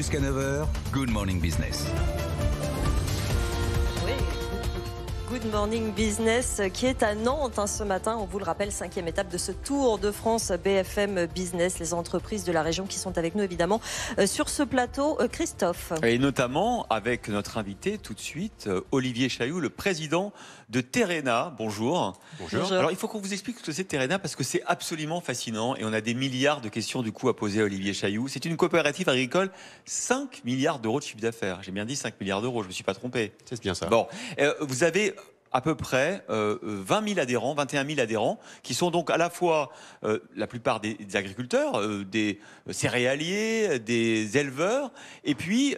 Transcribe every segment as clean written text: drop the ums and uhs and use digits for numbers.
Jusqu'à 9 h, Good Morning Business. Oui, Good Morning Business qui est à Nantes ce matin. On vous le rappelle, 5e étape de ce Tour de France BFM Business. Les entreprises de la région qui sont avec nous évidemment sur ce plateau. Christophe. Et notamment avec notre invité tout de suite, Olivier Chailloux, le président de Terrena. Bonjour. Bonjour. Alors il faut qu'on vous explique ce que c'est Terrena parce que c'est absolument fascinant et on a des milliards de questions du coup à poser à Olivier Chailloux. C'est une coopérative agricole, 5 milliards d'euros de chiffre d'affaires. J'ai bien dit 5 milliards d'euros, je ne me suis pas trompé. C'est bien ça. Bon, vous avez à peu près 20 000 adhérents, 21 000 adhérents, qui sont donc à la fois la plupart des agriculteurs, des céréaliers, des éleveurs, et puis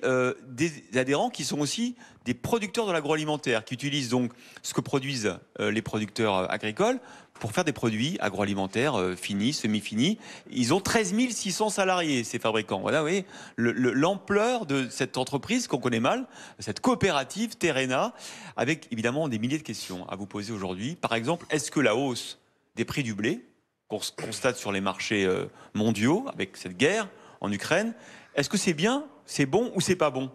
des adhérents qui sont aussi des producteurs de l'agroalimentaire, qui utilisent donc ce que produisent les producteurs agricoles pour faire des produits agroalimentaires finis, semi-finis. Ils ont 13 600 salariés, ces fabricants. Voilà, oui, l'ampleur de cette entreprise qu'on connaît mal, cette coopérative Terrena, avec évidemment des milliers de questions à vous poser aujourd'hui. Par exemple, est-ce que la hausse des prix du blé, qu'on constate sur les marchés mondiaux, avec cette guerre en Ukraine, est-ce que c'est bien, c'est bon ou c'est pas bon ?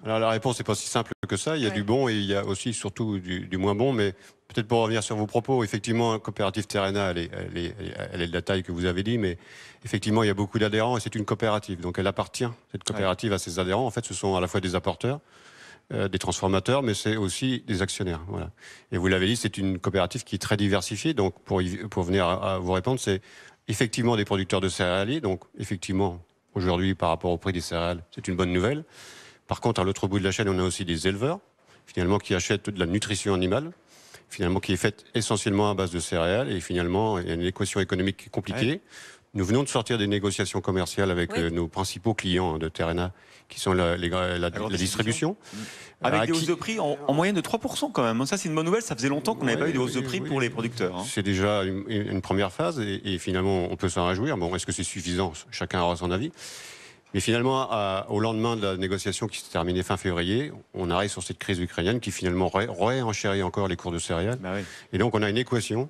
Alors la réponse n'est pas si simple que ça. Il y a du bon et il y a aussi surtout du moins bon. Mais peut-être pour revenir sur vos propos, effectivement, la coopérative Terrena, elle est de la taille que vous avez dit, mais effectivement, il y a beaucoup d'adhérents et c'est une coopérative. Donc elle appartient, cette coopérative, à ses adhérents. En fait, ce sont à la fois des apporteurs, des transformateurs, mais c'est aussi des actionnaires. Voilà. Et vous l'avez dit, c'est une coopérative qui est très diversifiée. Donc pour venir à vous répondre, c'est effectivement des producteurs de céréales. Donc effectivement, aujourd'hui, par rapport au prix des céréales, c'est une bonne nouvelle. Par contre, à l'autre bout de la chaîne, on a aussi des éleveurs, finalement, qui achètent de la nutrition animale, finalement, qui est faite essentiellement à base de céréales. Et finalement, il y a une équation économique qui est compliquée. Ouais. Nous venons de sortir des négociations commerciales avec nos principaux clients de Terrena, qui sont la distribution. Avec des hausses de prix en moyenne de 3% quand même. Ça, c'est une bonne nouvelle. Ça faisait longtemps qu'on n'avait pas eu de hausse de prix pour les producteurs. C'est déjà une première phase et finalement, on peut s'en réjouir. Bon, est-ce que c'est suffisant ? Chacun aura son avis. Mais finalement, au lendemain de la négociation qui s'est terminée fin février, on arrive sur cette crise ukrainienne qui finalement réenchérit encore les cours de céréales. Bah oui. Et donc on a une équation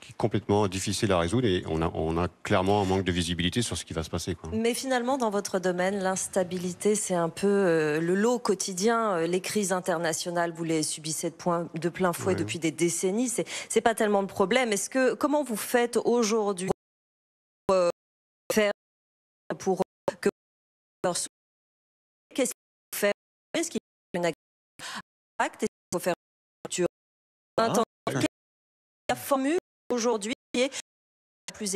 qui est complètement difficile à résoudre et on a clairement un manque de visibilité sur ce qui va se passer, quoi. Mais finalement, dans votre domaine, l'instabilité, c'est un peu le lot quotidien. Les crises internationales, vous les subissez de plein fouet depuis des décennies. C'est pas tellement le problème. Comment vous faites aujourd'hui pour que qu'est-ce qu'il faut faire? Est-ce qu'il faut une impact? Est-ce qu'il faut faire une culture? La formule aujourd'hui est